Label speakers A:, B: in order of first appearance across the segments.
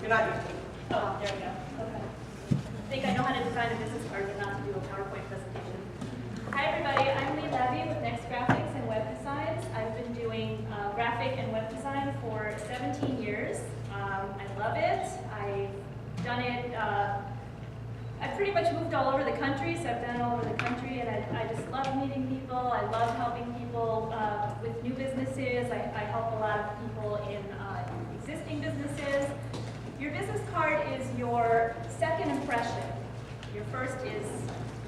A: You're not used to it.
B: Oh, there we go. Okay. I think I know how to design a business card, but not to do a PowerPoint presentation. Hi, everybody. I'm Lee Levy with Next Graphics and Web Designs. I've been doing graphic and web design for 17 years. I love it. I've done it. I've pretty much moved all over the country, so I've done it all over the country, and I just love meeting people. I love helping people with new businesses. I help a lot of people in existing businesses. Your business card is your second impression. Your first is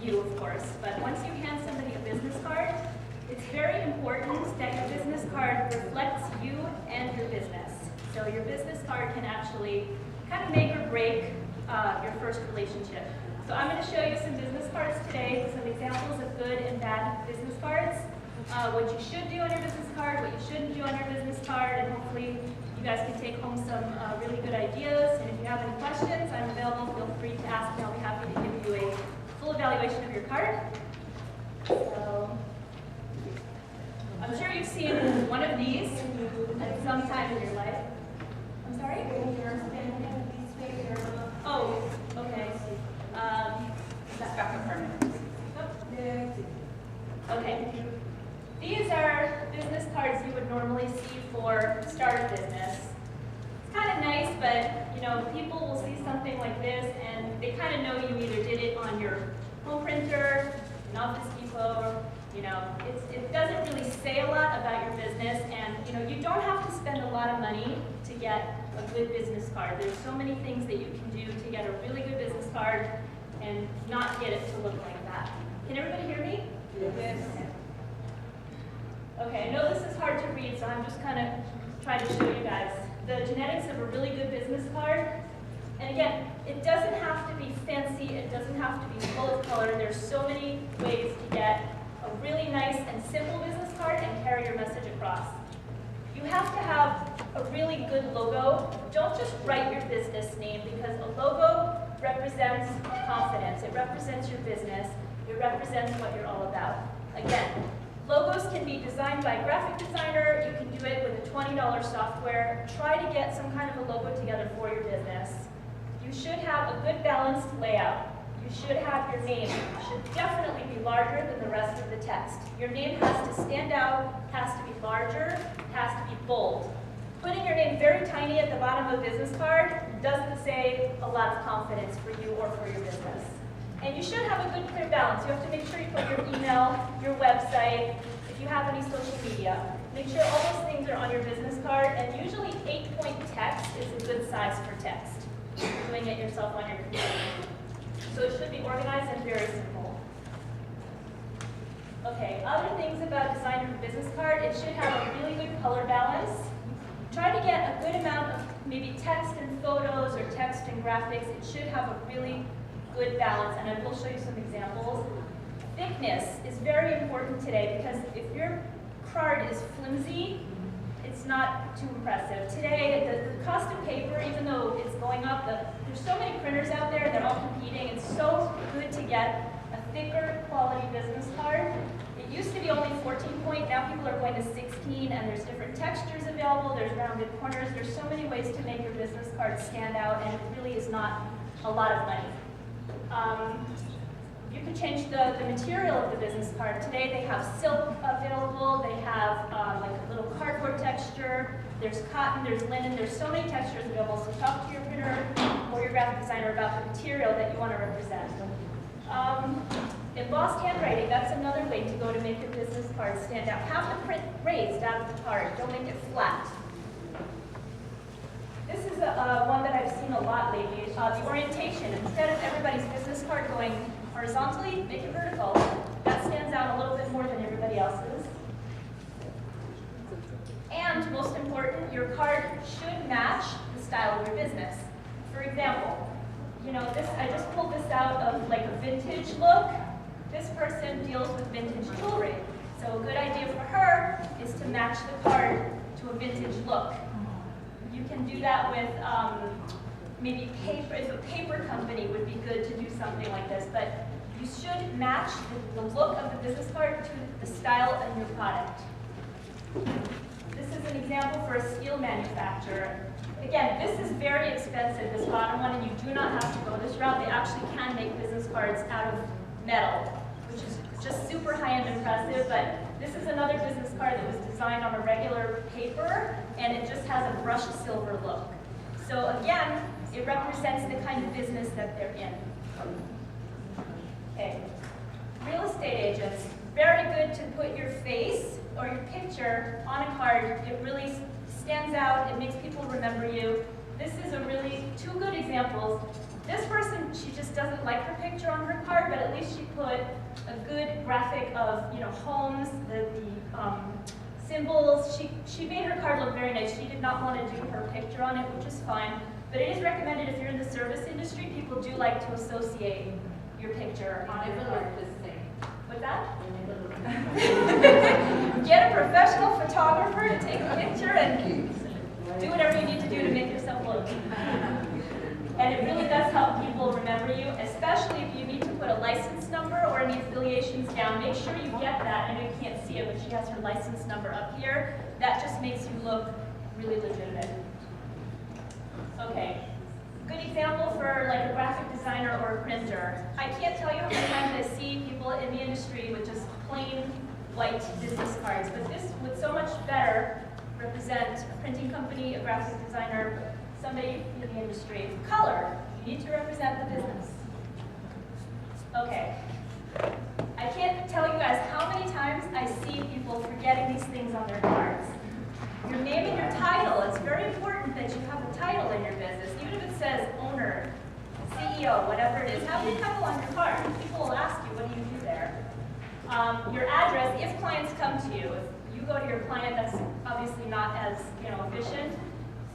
B: you, of course, but once you hand somebody a business card, it's very important that your business card reflects you and your business. So your business card can actually kind of make or break your first relationship. So I'm going to show you some business cards today, some examples of good and bad business cards, what you should do on your business card, what you shouldn't do on your business card, and hopefully you guys can take home some really good ideas. And if you have any questions, I'm available. Feel free to ask me. I'll be happy to give you a full evaluation of your card. So I'm sure you've seen one of these at some time in your life. I'm sorry? Oh, okay. Okay. These are business cards you would normally see for start a business. It's kind of nice, but you know, people will see something like this and they kind of know you either did it on your home printer, an Office Depot, you know, it doesn't really say a lot about your business, and you know, you don't have to spend a lot of money to get a good business card. There's so many things that you can do to get a really good business card and not get it to look like that. Can everybody hear me?
A: Yes.
B: Okay, I know this is hard to read, so I'm just kind of trying to show you guys the genetics of a really good business card. And again, it doesn't have to be fancy, it doesn't have to be full of color. There's so many ways to get a really nice and simple business card and carry your message across. You have to have a really good logo. Don't just write your business name, because a logo represents confidence. It represents your business. It represents what you're all about. Again, logos can be designed by a graphic designer. You can do it with a $20 software. Try to get some kind of a logo together for your business. You should have a good balanced layout. You should have your name. It should definitely be larger than the rest of the text. Your name has to stand out, has to be larger, has to be bold. Putting your name very tiny at the bottom of a business card doesn't say a lot of confidence for you or for your business. And you should have a good clear balance. You have to make sure you put your email, your website, if you have any social media. Make sure all those things are on your business card, and usually 8-point text is a good size for text. You're doing it yourself on your computer. So it should be organized and very simple. Okay, other things about designing a business card, it should have a really good color balance. Try to get a good amount of maybe text and photos or text and graphics. It should have a really good balance, and I will show you some examples. Thickness is very important today, because if your card is flimsy, it's not too impressive. Today, the cost of paper, even though it's going up, there's so many printers out there that are all competing. It's so good to get a thicker quality business card. It used to be only 14-point, now people are going to 16, and there's different textures available, there's rounded corners, there's so many ways to make your business card stand out, and it really is not a lot of money. You can change the material of the business card. Today they have silk available, they have like a little cardboard texture, there's cotton, there's linen, there's so many textures available, so talk to your printer or your graphic designer about the material that you want to represent. Embossed handwriting, that's another way to go to make your business card stand out. Have the print raised out of the card, don't make it flat. This is one that I've seen a lot lately, the orientation. Instead of everybody's business card going horizontally, make it vertical. That stands out a little bit more than everybody else's. And most important, your card should match the style of your business. For example, you know, I just pulled this out of like a vintage look. This person deals with vintage jewelry. So a good idea for her is to match the card to a vintage look. You can do that with maybe paper. If a paper company would be good to do something like this, but you should match the look of the business card to the style of your product. This is an example for a steel manufacturer. Again, this is very expensive, this bottom one, and you do not have to go this route. They actually can make business cards out of metal, which is just super high-end impressive, but this is another business card that was designed on a regular paper, and it just has a brushed silver look. So again, it represents the kind of business that they're in. Okay. Real estate agents, very good to put your face or your picture on a card. It really stands out, it makes people remember you. This is a really, two good examples. This person, she just doesn't like her picture on her card, but at least she put a good graphic of, homes, the symbols. She made her card look very nice. She did not want to do her picture on it, which is fine. But it is recommended if you're in the service industry, people do like to associate your picture on it. What's that? Get a professional photographer to take a picture and do whatever you need to do to make yourself look. And it really does help people remember you, especially if you need to put a license number or any affiliations down. Make sure you get that. I know you can't see it, but she has her license number up here. That just makes you look really legitimate. Okay. Good example for like a graphic designer or a printer. I can't tell you how many times I see people in the industry with just plain white business cards, but this would so much better represent a printing company, a graphic designer, somebody in the industry. Color, you need to represent the business. Okay. I can't tell you guys how many times I see people forgetting these things on their cards. Your name and your title, it's very important that you have a title in your business. Even if it says owner, CEO, whatever it is, have your title on your card. People will ask you, what do you do there? Your address, if clients come to you, if you go to your client, that's obviously not as efficient.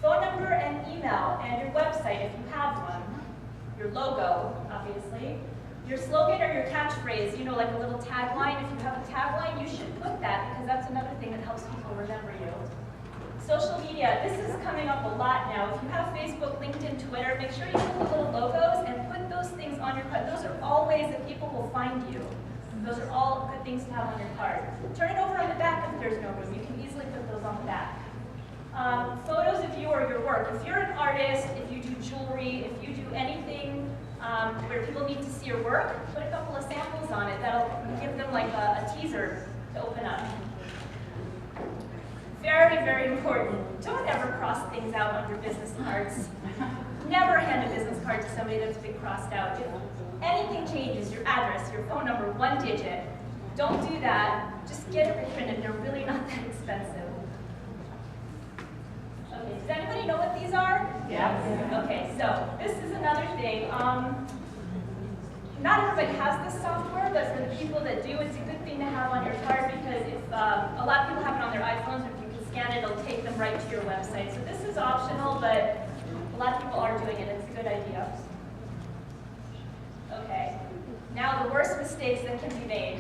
B: Phone number and email, and your website if you have one. Your logo, obviously. Your slogan or your catchphrase, like a little tagline. If you have a tagline, you should put that because that's another thing that helps people remember you. Social media, this is coming up a lot now. If you have Facebook, LinkedIn, Twitter, make sure you put the little logos and put those things on your card. Those are all ways that people will find you. Those are all good things to have on your card. Turn it over on the back if there's no room. You can easily put those on the back. Photos of you or your work. If you're an artist, if you do jewelry, if you do anything where people need to see your work, put a couple of samples on it. That'll give them like a teaser to open up. Very, very important. Don't ever cross things out on your business cards. Never hand a business card to somebody that's been crossed out. If anything changes, your address, your phone number, 1 digit, don't do that. Just get it reprinted. They're really not that expensive. Okay, does anybody know what these are? Yeah. Okay, so this is another thing. Not everybody has this software, but for the people that do, it's a good thing to have on your card because if a lot of people have it on their iPhones, or if you can scan it, it'll take them right to your website. So this is optional, but a lot of people are doing it. It's a good idea. Okay, now the worst mistakes that can be made.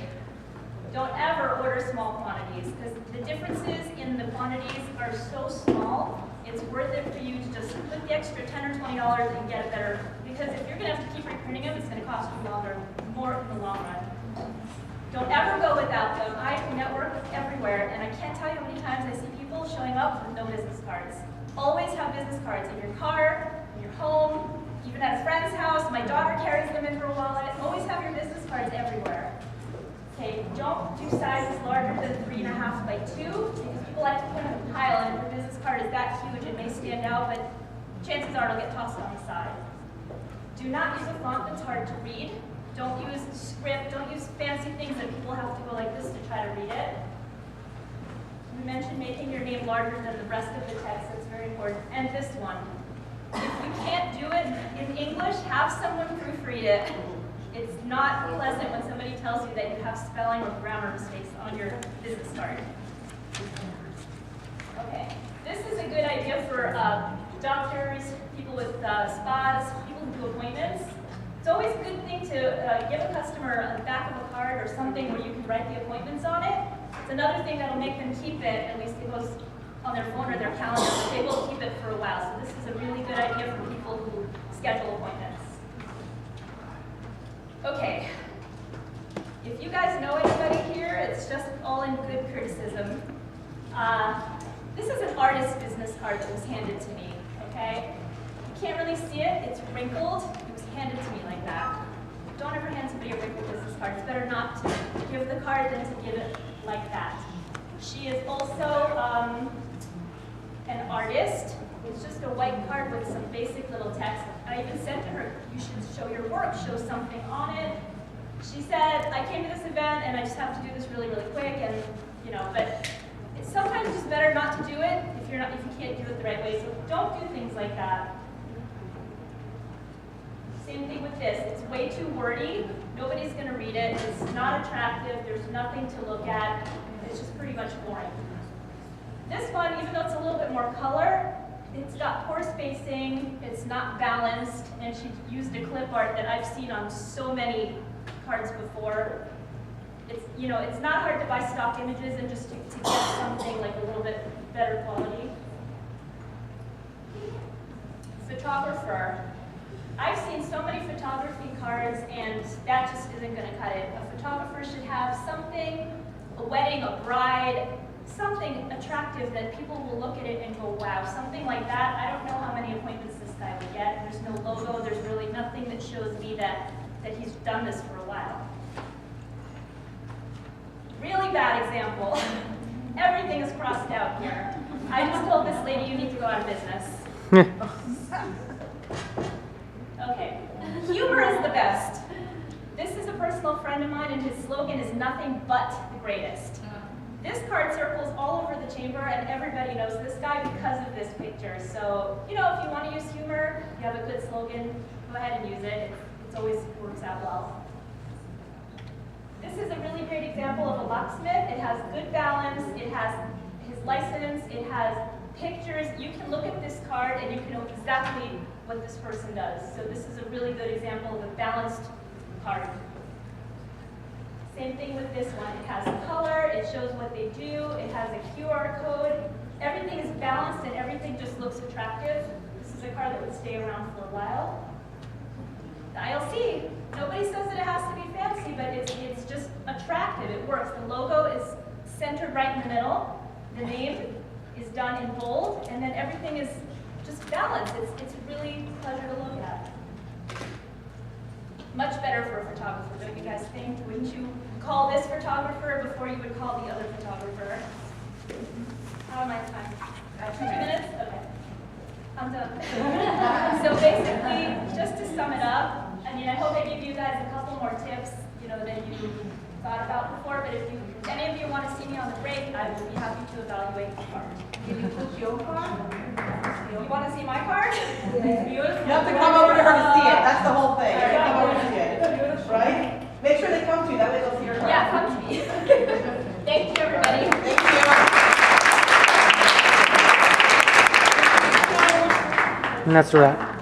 B: Don't ever order small quantities because the differences in the quantities are so small, it's worth it for you to just put the extra $10 or $20 and get it better. Because if you're going to have to keep reprinting them, it's going to cost you more in the long run. Don't ever go without them. I network everywhere, and I can't tell you how many times I see people showing up with no business cards. Always have business cards in your car, in your home, even at a friend's house. My daughter carries them in her wallet. Always have your business cards everywhere. Okay, don't do sizes larger than 3.5 by 2 because people like to put them in a pile, and if your business card is that huge, it may stand out, but chances are it'll get tossed on the side. Do not use a font that's hard to read. Don't use script. Don't use fancy things that people have to go like this to try to read it. We mentioned making your name larger than the rest of the text. That's very important. And this one. If you can't do it in English, have someone proofread it. It's not pleasant when somebody tells you that you have spelling or grammar mistakes on your business card. Okay, this is a good idea for doctors, people with spas, people who do appointments. It's always a good thing to give a customer the back of a card or something where you can write the appointments on it. It's another thing that'll make them keep it, at least it goes on their phone or their calendar, but they will keep it for a while. So this is a really good idea for people who schedule appointments. Okay, if you guys know anybody here, it's just all in good criticism. This is an artist's business card that was handed to me, okay? okay? You can't really see it, it's wrinkled. It was handed to me like that. Don't ever hand somebody a wrinkled business card. It's better not to give the card than to give it like that. She is also an artist. It's just a white card with some basic little text. I even said to her, you should show your work, show something on it. She said, I came to this event and I just have to do this really, really quick, and you know, but it's sometimes just better not to do it if you can't do it the right way. So don't do things like that. Same thing with this. It's way too wordy. Nobody's going to read it. It's not attractive. There's nothing to look at. It's just pretty much boring. This one, even though it's a little bit more color, it's got poor spacing, it's not balanced, and she used a clip art that I've seen on so many cards before. It's, you know, it's not hard to buy stock images and just to get something like a little bit better quality. Photographer. I've seen so many photography cards, and that just isn't going to cut it. A photographer should have something, a wedding, a bride, something attractive that people will look at it and go, wow, something like that. I don't know how many appointments this guy would get. There's no logo. There's really nothing that shows me that he's done this for a while. Really bad example. Everything is crossed out here. I just told this lady, you need to go out of business. Okay, humor is the best. This is a personal friend of mine, and his slogan is nothing but the greatest. This card circles all over the chamber, and everybody knows this guy because of this picture. So, you know, if you want to use humor, you have a good slogan, go ahead and use it. It always works out well. This is a really great example of a locksmith. It has good balance, it has his license, it has pictures. You can look at this card and you can know exactly what this person does. So this is a really good example of a balanced card. Same thing with this one. It has color, it shows what they do, it has a QR code. Everything is balanced and everything just looks attractive. This is a card that would stay around for a while. The ILC. Nobody says that it has to be fancy, but it's just attractive. It works. The logo is centered right in the middle. The name is done in bold, and then everything is just balanced. It's really a pleasure to look at. Much better for a photographer, don't you guys think? Wouldn't you call this photographer before you would call the other photographer? How am I time? 2 minutes? Okay. I'm done. So basically, just to sum it up, I mean, I hope I gave you guys a couple more tips, you know, that you thought about before, but if any of you want to see me on the break, I will be happy to evaluate the card.
A: Can you put your card?
B: You want to see my card?
A: Yeah. You have to come over to her to see it. That's the whole thing. You have to come over to see it. Right? Make sure they come to you. That way they'll see your card.
B: Yeah, come to me. Thank you, everybody.
A: Thank you.
C: And that's a wrap.